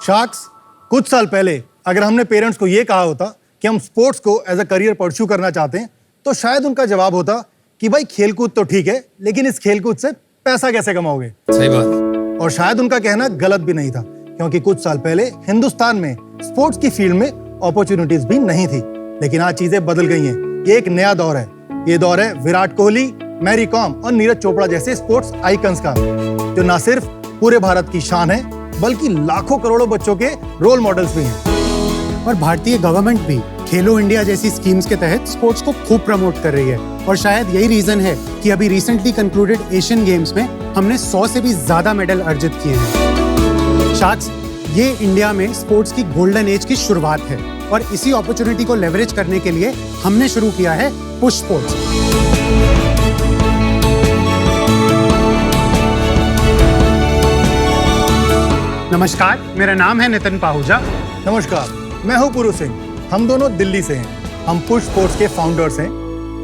Sharks, कुछ साल पहले अगर हमने पेरेंट्स को ये कहा होता कि हम स्पोर्ट्स को एज अ करियर परस्यू करना चाहते हैं, तो शायद उनका जवाब होता कि भाई खेलकूद तो ठीक है, लेकिन इस खेलकूद से पैसा कैसे कमाओगे। सही बात। और शायद उनका कहना गलत भी नहीं था, क्योंकि कुछ साल पहले हिंदुस्तान में स्पोर्ट्स की फील्ड में अपॉर्चुनिटीज भी नहीं थी। लेकिन आज चीजें बदल गई हैं। ये एक नया दौर है। ये दौर है विराट कोहली, मैरी कॉम और नीरज चोपड़ा जैसे स्पोर्ट्स आइकन्स का, जो न सिर्फ पूरे भारत की शान है, बल्कि लाखों करोड़ों बच्चों के रोल मॉडल्स भी हैं। और भारतीय गवर्नमेंट भी खेलो इंडिया जैसी स्कीम्स के तहत स्पोर्ट्स को खूब प्रमोट कर रही है। और शायद यही रीजन है कि अभी रिसेंटली कंक्लूडेड एशियन गेम्स में हमने 100 से भी ज्यादा मेडल अर्जित किए हैं। शार्क्स, ये इंडिया में स्पोर्ट्स की गोल्डन एज की शुरुआत है और इसी अपॉर्चुनिटी को लेवरेज करने के लिए हमने शुरू किया है पुश स्पोर्ट्स। नमस्कार, मेरा नाम है नितिन पाहुजा। नमस्कार, मैं हूं पुरु सिंह। हम दोनों दिल्ली से हैं। हम पुश स्पोर्ट्स के फाउंडर्स हैं।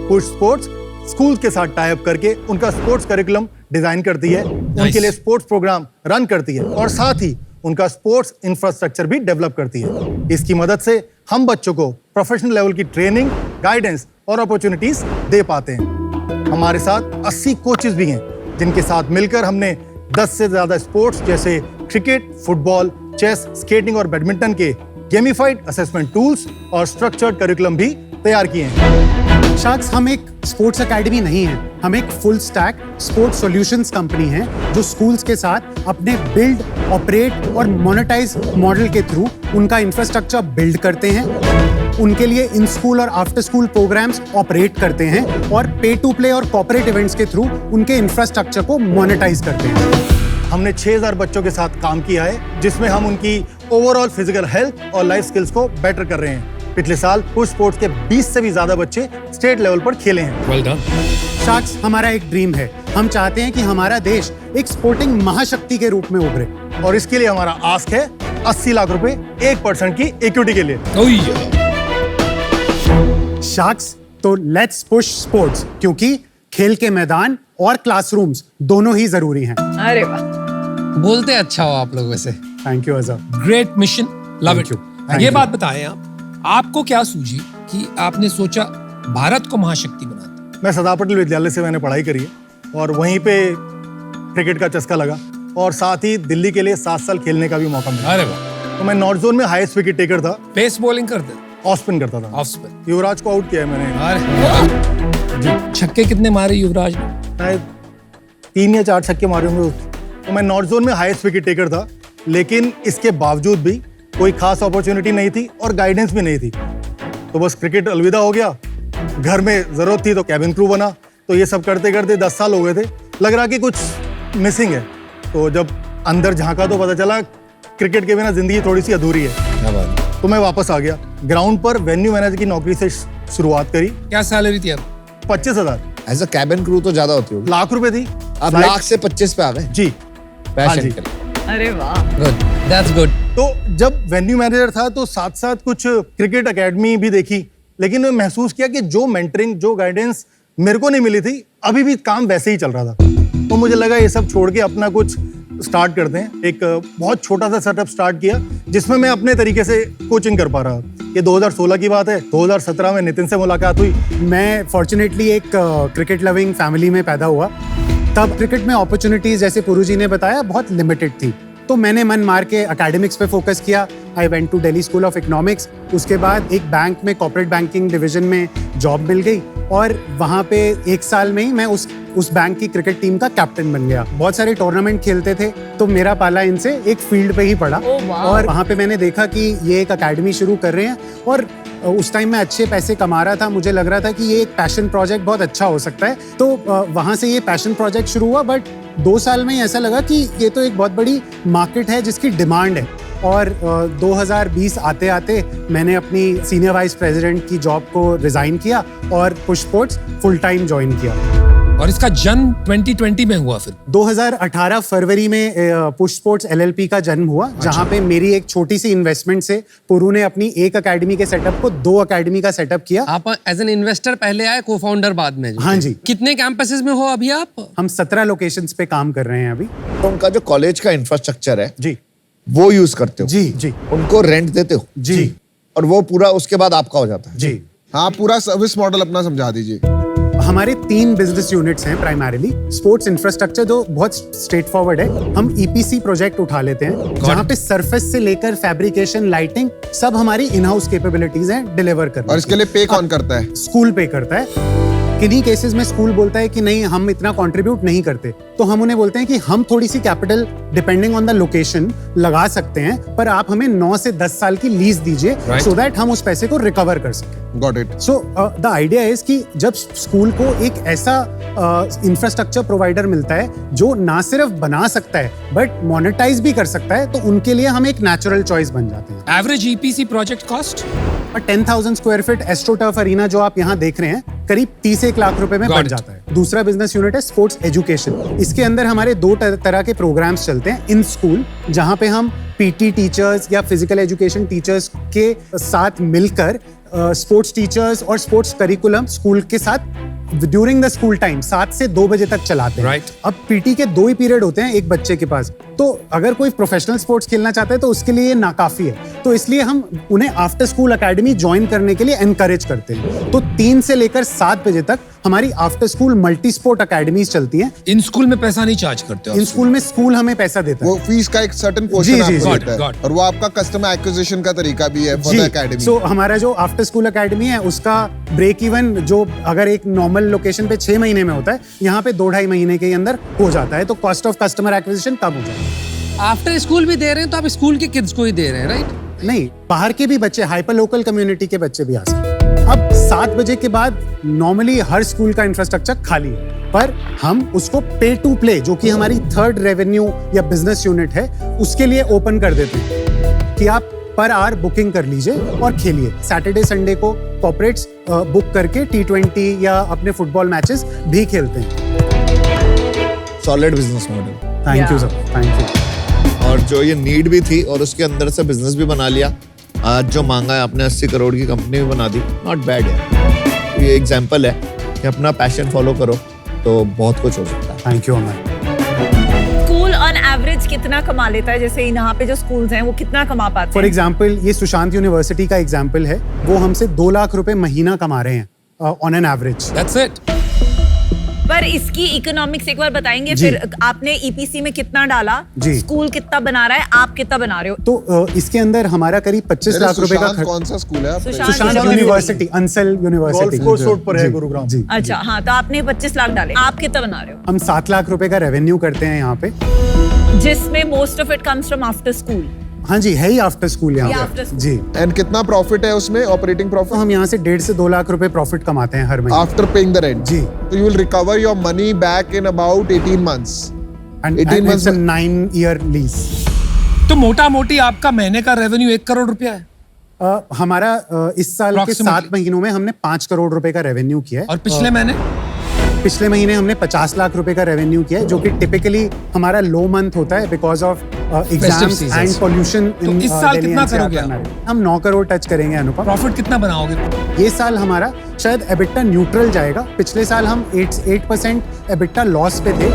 पुश स्पोर्ट्स स्कूल के साथ टाई अप करके उनका स्पोर्ट्स करिकुलम डिजाइन करती है, उनके लिए स्पोर्ट्स प्रोग्राम रन करती है और साथ ही उनका स्पोर्ट्स इंफ्रास्ट्रक्चर भी डेवलप करती है। इसकी मदद से हम बच्चों को प्रोफेशनल लेवल की ट्रेनिंग, गाइडेंस और अपॉर्चुनिटीज दे पाते हैं। हमारे साथ 80 कोचेस भी हैं, जिनके साथ मिलकर हमने 10 से ज्यादा स्पोर्ट्स जैसे क्रिकेट, फुटबॉल, चेस, स्केटिंग और बैडमिंटन के गेमिफाइड असेसमेंट टूल्स और स्ट्रक्चर्ड करिकुलम भी तैयार किए हैं। शार्क्स, हम एक स्पोर्ट्स एकेडमी नहीं है, हम एक full stack sports solutions company है, जो स्कूल्स के साथ अपने बिल्ड, ऑपरेट और मोनेटाइज मॉडल के थ्रू उनका इंफ्रास्ट्रक्चर बिल्ड करते हैं, उनके लिए इन स्कूल और आफ्टर स्कूल प्रोग्राम्स ऑपरेट करते हैं और पे टू प्ले और कॉर्पोरेट इवेंट्स के थ्रू उनके इंफ्रास्ट्रक्चर को मोनेटाइज करते हैं। हमने 6000 बच्चों के साथ काम किया है, जिसमें हम उनकी ओवरऑल फिजिकल हेल्थ और लाइफ स्किल्स को बेटर कर रहे हैं। पिछले साल पुश स्पोर्ट्स के 20 से भी ज्यादा बच्चे स्टेट लेवल पर खेले हैं। Well done. शार्क्स, हमारा एक ड्रीम है। हम चाहते हैं कि हमारा देश एक स्पोर्टिंग महाशक्ति के रूप में उभरे। और इसके लिए हमारा आस्क है 80 लाख रुपए 1% की इक्विटी के लिए। शार्क्स, तो लेट्स पुश स्पोर्ट्स, क्योंकि खेल के मैदान और क्लासरूम्स दोनों ही जरूरी हैं। अरे वाह, बोलते अच्छा हो आप लोग वैसे। Thank you Azhar. Great mission, love it. Thank ये you. बात बताएं आपको क्या सूझी कि आपने सोचा भारत को महाशक्ति बनाते? मैं सरदार पटेल विद्यालय से मैंने पढ़ाई करी है और वहीं पे क्रिकेट का चस्का लगा और साथ ही दिल्ली के लिए 7 साल खेलने का भी मौका मिला। अरे वाह। तो मैं नॉर्थ जोन में हाईएस्ट विकेट टेकर था। पेस बॉलिंग करते? ऑफ स्पिन करता था। Off spin. युवराज को आउट किया है मैंने। अरे छक्के कितने मारे युवराज ने? शायद 3 या 4 छक्के मारे होंगे। तो मैं नॉर्थ जोन में हाईएस्ट विकेट टेकर था, लेकिन इसके बावजूद भी कोई खास अपॉर्चुनिटी नहीं थी और गाइडेंस भी नहीं थी। तो बस क्रिकेट अलविदा हो गया। घर में जरूरत थी तो कैबिन क्रू बना। तो ये सब करते करते 10 साल हो गए थे। लग रहा कि कुछ मिसिंग है। तो जब अंदर झांका तो पता चला क्रिकेट के बिना जिंदगी थोड़ी सी अधूरी है। क्या बात। तो मैं वापस आ गया। ग्राउंड पर वेन्यू मैनेजर की नौकरी से शुरुआत करी। क्या सैलरी थी अब? 25,000। एज अ कैबिन क्रू तो ज्यादा होती होगी। लाख रुपए थी। अब लाख से 25 पे आ गए। जी, हाँ जी। अरे वाह, गुड, दैट्स गुड। तो जब वेन्यू मैनेजर था तो साथ साथ कुछ क्रिकेट एकेडमी भी देखी, लेकिन मैं महसूस किया कि जो मेंटरिंग, जो गाइडेंस मेरे को नहीं मिली थी, अभी भी काम वैसे ही चल रहा था। तो मुझे लगा ये सब छोड़ के अपना कुछ स्टार्ट करते हैं। एक बहुत छोटा सा सेटअप स्टार्ट किया, जिसमें मैं अपने तरीके से कोचिंग कर पा रहा। ये 2016 की बात है। 2017 में नितिन से मुलाकात हुई। मैं फॉर्चुनेटली एक क्रिकेट लविंग फैमिली में पैदा हुआ। तब क्रिकेट में अपॉर्चुनिटीज, जैसे पुरु जी ने बताया, बहुत लिमिटेड थी। तो मैंने मन मार के एकेडमिक्स पे फोकस किया। I went to Delhi School of Economics. उसके बाद एक बैंक में कॉर्पोरेट बैंकिंग डिवीजन में जॉब मिल गई और वहाँ पे 1 साल में ही मैं उस बैंक की क्रिकेट टीम का कैप्टन बन गया। बहुत सारे टूर्नामेंट खेलते थे, तो मेरा पाला इनसे एक फील्ड पे ही पड़ा। और वहाँ पे मैंने देखा कि ये एक एकेडमी शुरू कर रहे हैं और उस टाइम मैं अच्छे पैसे कमा रहा था। मुझे लग रहा था कि ये एक पैशन प्रोजेक्ट बहुत अच्छा हो सकता है। तो वहाँ से ये पैशन प्रोजेक्ट शुरू हुआ। बट 2 साल में ही ऐसा लगा कि ये तो एक बहुत बड़ी मार्केट है जिसकी डिमांड है। और 2020 आते आते मैंने अपनी सीनियर वाइस प्रेसिडेंट की जॉब को रिजाइन किया और push sports full time join किया। और इसका जन्म 2020 में हुआ। फिर 2018 फरवरी में पुश स्पोर्ट्स LLP का जन्म हुआ। जहां पे मेरी एक छोटी सी इन्वेस्टमेंट से पुरु ने अपनी एक एकेडमी के सेटअप को 2 एकेडमी का सेटअप किया। आप एज एन इन्वेस्टर पहले आए, को फाउंडर बाद में? हाँ जी। कितने कैंपसेस में हो अभी आप? हम 17 लोकेशंस पे काम कर रहे हैं अभी। तो उनका जो कॉलेज का इंफ्रास्ट्रक्चर है जी, वो यूज करते हो, जी जी उनको रेंट देते हो, जी और वो पूरा उसके बाद आपका हो जाता है। जी। हाँ, पूरा सर्विस मॉडल अपना समझा दीजिए। हमारे 3 बिजनेस यूनिट्स हैं प्राइमरीली। स्पोर्ट्स इंफ्रास्ट्रक्चर जो बहुत स्ट्रेट फॉरवर्ड है, हम ईपीसी प्रोजेक्ट उठा लेते हैं जहाँ पे सरफेस से लेकर फैब्रिकेशन, लाइटिंग सब हमारी इन हाउस कैपेबिलिटीज हैं डिलीवर करने और इसके लिए पे कौन करता है? स्कूल पे करता है। किन्हीं केसेस में स्कूल बोलता है कि नहीं हम इतना कंट्रीब्यूट नहीं करते, तो हम उन्हें बोलते हैं कि हम थोड़ी सी capital depending on the location लगा सकते हैं, पर आप हमें 9 से 10 साल की लीज दीजिए सो दैट हम उस पैसे को रिकवर कर सकें। Got it. So the idea is कि जब स्कूल को एक ऐसा इंफ्रास्ट्रक्चर प्रोवाइडर मिलता है जो ना सिर्फ बना सकता है बट मोनेटाइज भी कर सकता है, तो उनके लिए हम एक नेचुरल चॉइस बन जाते हैं। Average EPC project cost? 10,000 square feet astroturf arena जो आप यहाँ देख रहे हैं करीब 30 लाख रुपए में Got बढ़ it. जाता है। दूसरा बिजनेस यूनिट है स्पोर्ट्स एजुकेशन। इसके अंदर हमारे 2 तरह के प्रोग्राम्स चलते हैं इन स्कूल, जहाँ पे हम पीटी टीचर्स या फिजिकल एजुकेशन टीचर्स के साथ मिलकर स्पोर्ट्स टीचर्स और स्पोर्ट्स करिकुलम स्कूल के साथ ड्यूरिंग द स्कूल टाइम 7 से 2 बजे तक चलाते हैं। Right. अब पीटी के 2 ही पीरियड होते हैं एक बच्चे के पास, तो अगर कोई प्रोफेशनल स्पोर्ट्स खेलना चाहता है तो उसके लिए ये नाकाफी है, तो इसलिए हम उन्हें आफ्टर स्कूल एकेडमी ज्वाइन करने के लिए एनकरेज करते हैं। तो 3 से लेकर 7 बजे तक हमारी after school multi sport academies चलती हैं। इन स्कूल में पैसा नहीं चार्ज करते हो? इन स्कूल में स्कूल हमें पैसा देता है। वो फीस का एक सर्टेन पोर्शन जी, आपको जी, देता है, got it. और वो आपका कस्टमर एक्विजिशन का तरीका भी है फॉर द एकेडमी। सो हमारा जो आफ्टर स्कूल एकेडमी है उसका ब्रेक इवन जो अगर एक नॉर्मल लोकेशन पे 6 महीने में होता है, यहाँ पे 2-2.5 महीने के अंदर हो जाता है, तो कॉस्ट ऑफ कस्टमर एक्विजिशन कम हो जाता है। आफ्टर स्कूल भी दे रहे हैं तो आप स्कूल के किड्स को ही दे रहे हैं, राइट? नहीं, बाहर के भी बच्चे, हाइपर लोकल कम्युनिटी के बच्चे भी आ सकते हैं। अब 7 बजे के बाद नॉर्मली हर स्कूल का इंफ्रास्ट्रक्चर खाली है, पर हम उसको पे टू प्ले जो कि हमारी 3rd रेवेन्यू या बिजनेस यूनिट है उसके लिए ओपन कर देते हैं कि आप पर आवर बुकिंग कर लीजिए और खेलिए। सैटरडे संडे को कॉर्पोरेट्स बुक करके T20 या अपने फुटबॉल मैचेस भी खेलते हैं। Solid business model. Thank you sir, thank you. और जो ये नीड भी थी और उसके अंदर से बिजनेस भी बना लिया। आज जो मांगा है आपने 80 करोड़ की कंपनी भी बना दी, नॉट बैड है। ये एग्जांपल है कि अपना पैशन फॉलो करो तो बहुत कुछ हो सकता है। Thank you Amar. School on average कितना कमा लेता है? जैसे यहाँ पे जो स्कूल्स हैं वो कितना कमा पाते फॉर हैं? एग्जाम्पल ये सुशांत यूनिवर्सिटी का एग्जाम्पल है, वो हमसे 2 लाख रुपए महीना कमा रहे हैं on an average. That's it. पर इसकी इकोनॉमिक्स एक बार बताएंगे? जी। फिर आपने ईपीसी में कितना डाला, जी। स्कूल कितना बना रहा है, आप कितना बना रहे हो? तो इसके अंदर हमारा करीब 25 लाख रुपए का सुशांत कौन सा स्कूल है आपका? Sushant university, Ansal university golf course road पर है जी, गुरुग्राम। जी। अच्छा, हाँ, तो आपने 25 लाख डाले, आप कितना बना रहे हो? हम 7 लाख रुपए का रेवेन्यू करते हैं यहाँ पे। जिसमें most of it comes from after school. हाँ जी, है ही आफ्टर स्कूल यहाँ ये पे after school। जी। एंड कितना प्रॉफिट है उसमें, ऑपरेटिंग तो प्रॉफिट हम यहाँ से 1.5 से 2 लाख रुपए प्रॉफिट कमाते हैं हर महीने। After paying the rent? जी। तो you will recover your money back in about 18 months। 18 and months 9 year lease. तो मोटा मोटी आपका महीने का रेवेन्यू 1 करोड़ रुपया है। हमारा इस साल के Approximately। 7 महीनों में हमने 5 करोड़ रुपए का रेवेन्यू किया है। और पिछले महीने? पिछले महीने हमने 50 लाख रुपए का रेवेन्यू किया है, जो कि टिपिकली हमारा लो मंथ होता है because of exams seasons। And pollution तो इस साल कितना करोगे आप? हम 9 करोड़ टच करेंगे अनुपम। प्रॉफिट कितना बनाओगे? ये साल हमारा शायद एबिटा न्यूट्रल जाएगा। पिछले साल हम 8% एबिटा लॉस पे थे।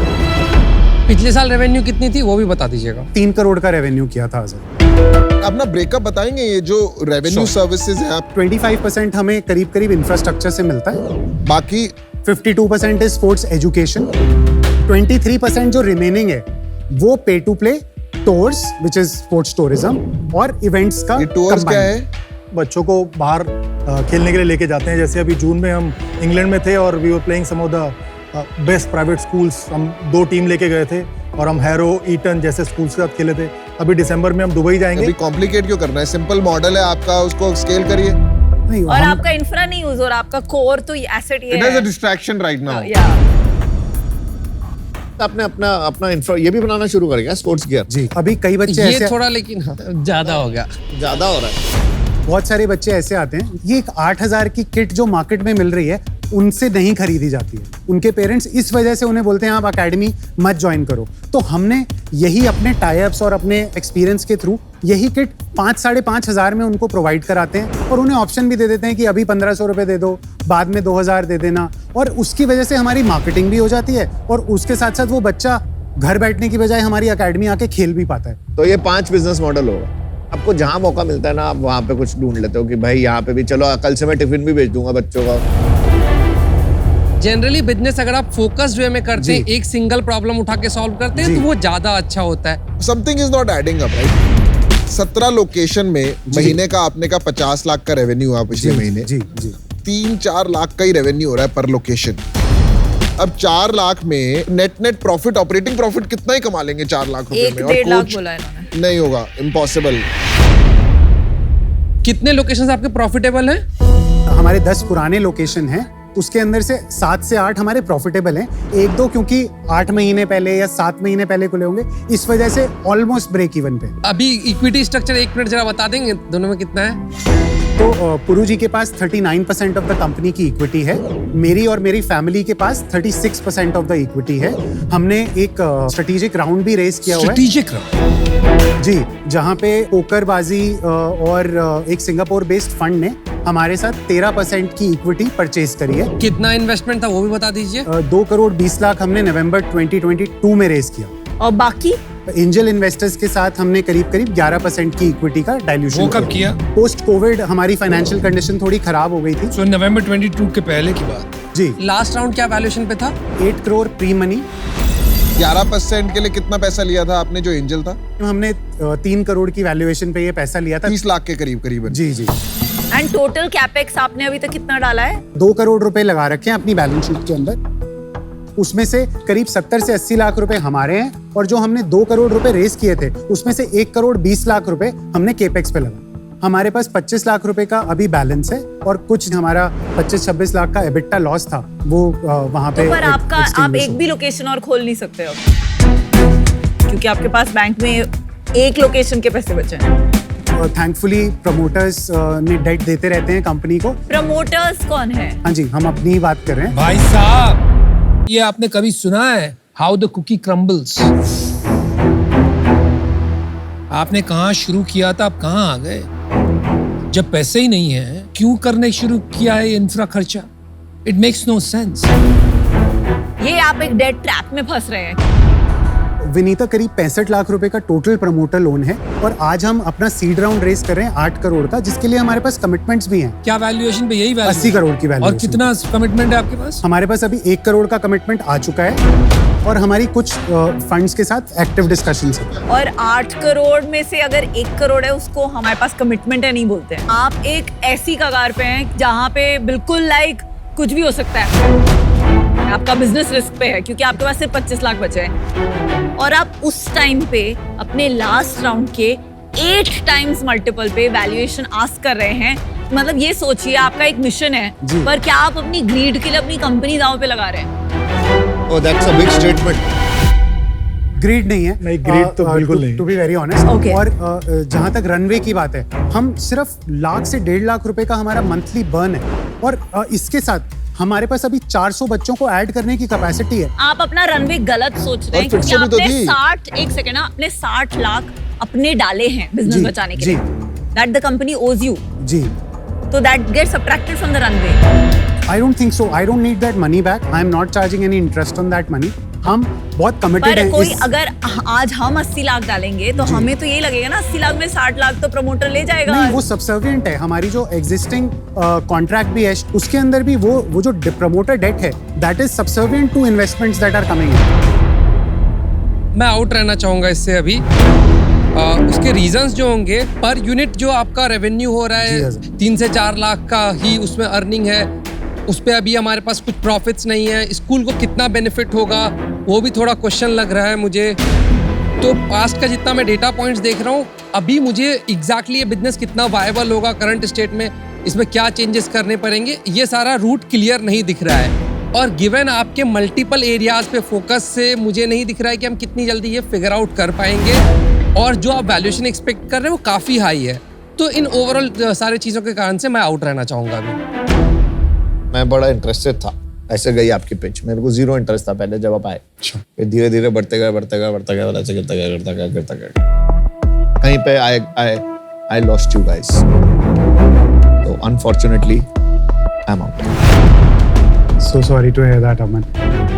पिछले साल रेवेन्यू कितनी थी वो भी बता दीजिएगा। 3 करोड़ का रेवेन्यू किया था सर। अपना ब्रेकअप बताएंगे, ये जो रेवेन्यू सर्विसेज है आप 25% हमें करीब करीब इंफ्रास्ट्रक्चर से मिलता है, बाकी 52% इज स्पोर्ट्स एजुकेशन, 23% जो रिमेनिंग है वो pay to play, tours which is sports tourism और इवेंट्स का ये टूर्स क्या combined। है? बच्चों को बाहर खेलने के लिए लेके जाते हैं। जैसे अभी जून में हम इंग्लैंड में थे और we were playing some of the best private schools. हम 2 टीम लेके गए थे और हम हैरो, ईटन जैसे स्कूल्स के साथ खेले थे। अभी दिसंबर में हम दुबई जाएंगे। अभी कॉम्प्लिकेट क्यों करना है? सिंपल मॉडल है आपका, उसको स्केल करिए। नहीं, और हम- आपका इंफ्रा नहीं यूज, और आपका कोर तो एसेट ये इट इज अ है। Distraction right now. या आपने अपना अपना इंफ्रा ये भी बनाना शुरू कर गया, स्पोर्ट्स गियर। जी, अभी कई बच्चे ये ऐसे थोड़ा लेकिन ज्यादा हो गया। ज्यादा हो रहा है। बहुत सारे बच्चे ऐसे आते हैं, ये एक 8,000 की किट जो मार्केट में मिल रही है उनसे नहीं खरीदी जाती है। उनके पेरेंट्स इस वजह से उन्हें बोलते हैं आप एकेडमी मत ज्वाइन करो। तो हमने यही अपने टाई-अप्स और अपने एक्सपीरियंस के थ्रू यही किट 5-5.5 हज़ार में उनको प्रोवाइड कराते हैं और उन्हें ऑप्शन भी दे देते हैं कि अभी 1,500 रुपये दे दो, बाद में 2,000 दे देना। और उसकी वजह से हमारी मार्केटिंग भी हो जाती है और उसके साथ साथ वो बच्चा घर बैठने की बजाय हमारी एकेडमी आके खेल भी पाता है। तो ये 5 बिजनेस मॉडल होगा। आपको जहां मौका मिलता है ना, आप वहां पे कुछ ढूंढ लेते हो कि भाई यहाँ पे भी चलो, कल से मैं टिफिन भी भेज दूंगा बच्चों का। जनरली बिजनेस अगर आप फोकस्ड वे में करते हैं, एक सिंगल प्रॉब्लम उठा के सॉल्व करते हैं, तो वो ज्यादा अच्छा होता है। Something is not adding up, right? 17 location में महीने का आपने का 50 लाख का रेवेन्यू है पिछले महीने। जी जी 3-4 लाख का ही रेवेन्यू हो रहा है पर लोकेशन। अब 4 लाख में नेट प्रॉफिट, ऑपरेटिंग प्रॉफिट कितना ही कमा लेंगे 4 लाख रुपए में? 1-1.5 लाख बोला है इन्होंने। नहीं होगा, इम्पॉसिबल। कितने लोकेशंस आपके प्रॉफिटेबल हैं? हमारे 10 पुराने लोकेशन हैं, उसके अंदर से 7 से 8 हमारे प्रॉफिटेबल हैं। 1-2 क्योंकि 8 महीने पहले या 7 महीने पहले खुले होंगे, इस वजह से ऑलमोस्ट ब्रेक इवन पे। अभी इक्विटी स्ट्रक्चर 1 मिनट जरा बता देंगे दोनों में कितना है? तो पुरु जी के पास 39% ऑफ द कंपनी की इक्विटी है, मेरी और मेरी फैमिली के पास 36% ऑफ द इक्विटी है। हमने एक स्ट्रेटेजिक राउंड भी रेज किया हुआ है। स्ट्रेटेजिक राउंड जी, जहाँ पे पोकरबाजी और एक सिंगापुर बेस्ड फंड ने हमारे साथ 13% की इक्विटी परचेज करी है। कितना इन्वेस्टमेंट था वो भी बता दीजिए। 2 करोड़ 20 लाख हमने नवंबर 2022 में रेज किया। और बाकी एंजल इन्वेस्टर्स के साथ हमने करीब 11% की इक्विटी का डाइल्यूशन। वो कब किया? पोस्ट कोविड हमारी फाइनेंशियल कंडीशन थोड़ी खराब हो गई थी। सो नवंबर 22 के पहले की बात। जी, लास्ट राउंड क्या वैल्यूएशन पे था? 8 करोड़ प्री मनी। 11% के लिए कितना पैसा लिया था आपने जो एंजल था? हमने 3 करोड़ की वैल्यूएशन पे ये पैसा लिया था। 30 लाख के करीब करीबन। जी जी, एंड टोटल कैपेक्स आपने अभी तक कितना डाला है? 2 करोड़ रुपए लगा रखे हैं अपनी बैलेंस शीट के अंदर। उसमें से करीब 70 से 80 लाख रुपए हमारे हैं, और जो हमने 2 करोड़ रुपए रेस किए थे उसमें से 1 करोड़ 20 लाख रुपए हमने केपेक्स पे लगा। हमारे पास 25 लाख रुपए का अभी बैलेंस है, और कुछ हमारा 25-26 लाख का एबिटा लॉस था, वो वहां पे। तो पर आप एक भी लोकेशन और खोल नहीं सकते हो, क्योंकि आपके पास बैंक में एक लोकेशन के पैसे बचे हैं। थैंकफुली प्रमोटर्स ने डेट देते रहते हैं कंपनी को। प्रमोटर्स कौन है? हाँ जी, हम अपनी ही बात कर रहे हैं। भाई साहब, ये आपने कभी सुना है हाउ द कुकी क्रम्बल्स? आपने कहाँ शुरू किया था, अब कहाँ आ गए? जब पैसे ही नहीं है, क्यों करने शुरू किया है इंफ्रा खर्चा? It makes no sense. ये आप एक डेट ट्रैप में फंस रहे हैं। विनीता, करीब 65 लाख रुपए का टोटल प्रमोटर लोन है, और आज हम अपना सीड राउंड रेस कर रहे हैं 8 करोड़ का, जिसके लिए हमारे पास कमिटमेंट्स भी हैं। क्या वैल्यूएशन पे? यही वैल्यू 80 करोड़ की और वैल्यूएशन। कितना कमिटमेंट है आपके पास? हमारे पास अभी 1 करोड़ का कमिटमेंट आ चुका है, और हमारी कुछ फंड्स के साथ एक्टिव डिस्कशंस है। और 8 करोड़ में से अगर 1 करोड़ है, उसको हमारे पास कमिटमेंट है नहीं बोलते हैं। आप एक ऐसी कगार पे हैं जहाँ पे बिल्कुल लाइक कुछ भी हो सकता है। आपका बिजनेस रिस्क पे है, क्योंकि आपके पास सिर्फ 25 लाख बचे हैं, और आप उस टाइम पे अपने लास्ट राउंड के 8 टाइम्स मल्टीपल पे वैल्यूएशन आस्क कर रहे हैं। मतलब ये सोचिए, आपका एक मिशन है, पर क्या आप अपनी ग्रीड के लिए अपनी कंपनी दांव पे लगा रहे हैं? Oh, that's a big statement. Greed नहीं है। नहीं, greed तो बिल्कुल नहीं। To be very honest. Okay. और जहाँ तक रनवे की बात है, हम सिर्फ लाख से 1.5 लाख रुपए का हमारा मंथली बर्न है, और इसके साथ हमारे पास अभी 400 बच्चों को ऐड करने की कैपेसिटी है। आप अपना रनवे गलत सोच रहे हैं, और फिर क्योंकि से भी तो आपने दी। 60 लाख अपने डाले हैं बिजनेस जी, बचाने के जी। लिए। That the company owes you, जी, तो that gets subtracted from the runway. I don't think so. I don't need that money back. I am not charging any interest on that money. हम बहुत committed पर हैं। कोई अगर आज हम 80 लाख डालेंगे, तो हमें तो यही लगेगा ना 80 लाख में 60 लाख तो प्रमोटर ले जाएगा। नहीं, वो सबसर्विएंट है। हमारी जो एग्जिस्टिंग कॉन्ट्रैक्ट भी है, उसके अंदर भी वो जो प्रमोटर डेट है, that is subservient to investments that are coming in. मैं आउट रहना चाहूंगा इससे अभी। उसके रीजंस जो होंगे, पर यूनिट जो आपका रेवेन्यू हो रहा जी, है 3 से 4 लाख का ही उसमें अर्निंग है, उस पे अभी हमारे पास कुछ प्रॉफिट्स नहीं है। स्कूल को कितना बेनिफिट होगा वो भी थोड़ा क्वेश्चन लग रहा है मुझे। तो पास्ट का जितना मैं डेटा पॉइंट्स देख रहा हूँ, अभी मुझे एग्जैक्टली ये बिजनेस कितना वायबल होगा करंट स्टेट में, इसमें क्या चेंजेस करने पड़ेंगे, ये सारा रूट क्लियर नहीं दिख रहा है। और गिवन आपके मल्टीपल एरियाज पे फोकस से मुझे नहीं दिख रहा है कि हम कितनी जल्दी ये फिगर आउट कर पाएंगे, और जो आप वैल्यूएशन एक्सपेक्ट कर रहे हैं वो काफ़ी हाई है। तो इन ओवरऑल सारी चीज़ों के कारण से मैं आउट रहना चाहूँगा अभी। मैं बड़ा इंटरेस्टेड था, ऐसे गई आपकी पिच। मेरे को 0 इंटरेस्ट था पहले जब आप आए। फिर धीरे धीरे बढ़ते गए ऐसे गिरता गया। कहीं पे आई लॉस्ट यू गाइस, तो unfortunately I am out. So sorry to hear that, Aman.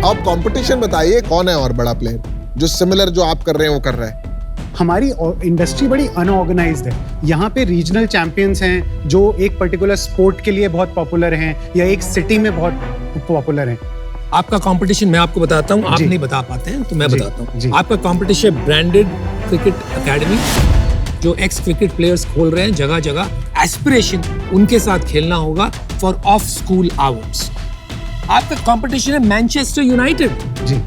आप कंपटीशन बताइए, कौन है और बड़ा प्लेयर? जो सिमिलर जो आप कर रहे हैं वो कर रहा है? हमारी इंडस्ट्री बड़ी अनऑर्गेनाइज्ड है। यहाँ पे रीजनल चैंपियंस हैं जो एक पर्टिकुलर स्पोर्ट के लिए बहुत पॉपुलर हैं या एक सिटी में बहुत पॉपुलर हैं। आपका कंपटीशन मैं आपको बताता हूँ, आप जी। नहीं बता पाते हैं तो मैं जी, बताता जी। हूँ। आपका कंपटीशन ब्रांडेड क्रिकेट एकेडमी, जो एक्स क्रिकेट प्लेयर्स खोल रहे हैं जगह जगह, एस्पिरेशन उनके साथ खेलना होगा फॉर ऑफ स्कूल आवर्स। आपका कंपटीशन है मैनचेस्टर यूनाइटेड, जी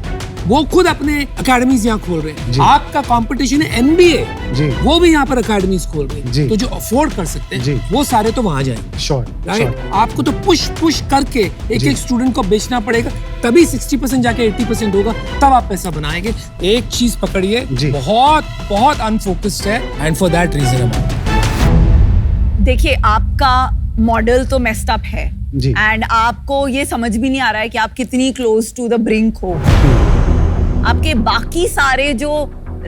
वो खुद अपने एकेडमीज यहाँ खोल रहे जी। हैं। आपका कंपटीशन है एनबीए, जी वो भी यहाँ पर एकेडमीज खोल रहे जी। हैं। तो जो अफोर्ड कर सकते जी। हैं वो सारे तो वहां जाएंगे, श्योर राइट? आपको तो पुश करके एक जी। एक स्टूडेंट को बेचना पड़ेगा, तभी 60% जाके 80% होगा, तब आप पैसा बनाएंगे। एक चीज पकड़िए, जी। बहुत बहुत अनफोकस्ड है, एंड फॉर दैट रीजन देखिए, आपका मॉडल तो मेस्ड अप है जी। एंड आपको ये समझ भी नहीं आ रहा है कि आप कितनी क्लोज टू द ब्रिंक हो। आपके बाकी सारे जो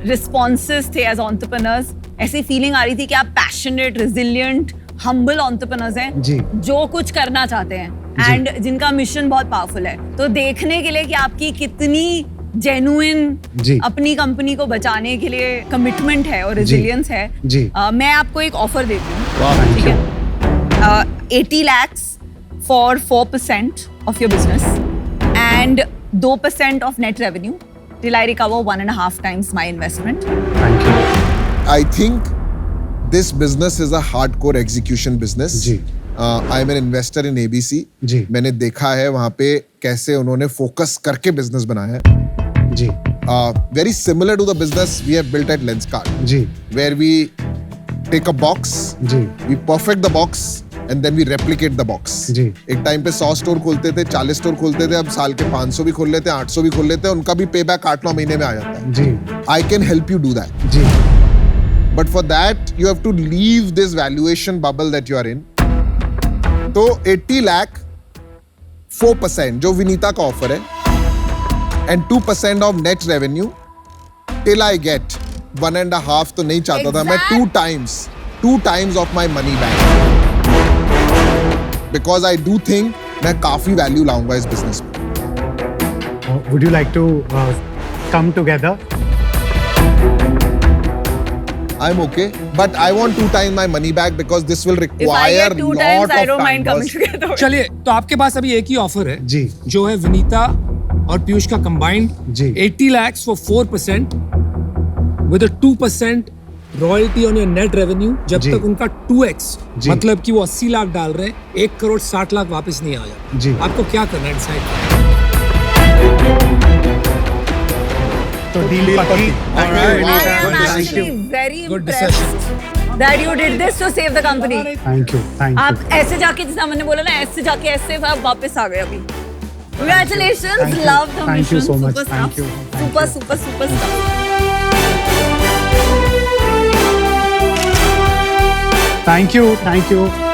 रिस्पॉन्सेस थे एज एंटरप्रेन्योर्स, ऐसी फीलिंग आ रही थी कि आप पैशनेट, रिजिलियंट, हम्बल एंटरप्रेन्योर्स हैं जी। जो कुछ करना चाहते हैं जी। एंड जिनका मिशन बहुत पावरफुल है। तो देखने के लिए कि आपकी कितनी जेन्युइन जी। अपनी कंपनी को बचाने के लिए कमिटमेंट है और जी। रेजिलियंस है, जी। मैं आपको एक ऑफर देती हूँ, Thank ठीक you. है? 80 lakhs for 4% of your business and 2% of net revenue till I recover 1.5 times my investment. Thank you. I think this business is a hardcore execution business. जी। I'm an investor in ABC. जी। मैंने देखा है वहाँ पे कैसे उन्होंने focus करके बिजनेस बनाया है. जी Very similar to the business we have built at Lenskart, ji where we take a box, ji we perfect the box and then we replicate the box. जी। एक टाइम पे 100 स्टोर खोलते थे, 40 store खोलते थे, अब साल के 500 भी खोल लेते हैं, 800 भी खोल लेते हैं, उनका भी पे बैक 8-9 महीने में आ जाता है. जी I can help you do that. Ji But for that, you have to leave this valuation bubble that you are in. तो 80 lakh 4% जो विनीता का ऑफर है and 2% of net revenue till I get 1.5 तो नहीं चाहता था मैं, 2 times of my money back. Because I do think मैं काफी वैल्यू लाऊंगा इस बिजनेस में. Would you like to come together? I'm okay, but I want 2 times my money back because this will If I require get 2 lot times, I of don't time. mind coming boss. together. चलिए, तो आपके पास अभी एक ही offer है जी जो है विनीता और पीयूष का कंबाइंड जी। 80 lakhs for 4% with a 2% royalty on your net revenue जब जी। तक उनका 2x, जी। मतलब कि वो 80 लाख डाल रहे हैं, 1 करोड़ 60 लाख वापस नहीं आया। जी। आपको क्या करना है डिसाइड? तो डील पक्की। I am Good actually decision. very Good impressed that you did this to save the company. Thank you thank आप यू। ऐसे जाके, जितना मैंने बोला ना, ऐसे जाके ऐसे आप वापस आ गए अभी. Congratulations, Thank you. love the Thank you mission. so much. Super Thank stuff. you. Thank Super stuff. Thank you thank you.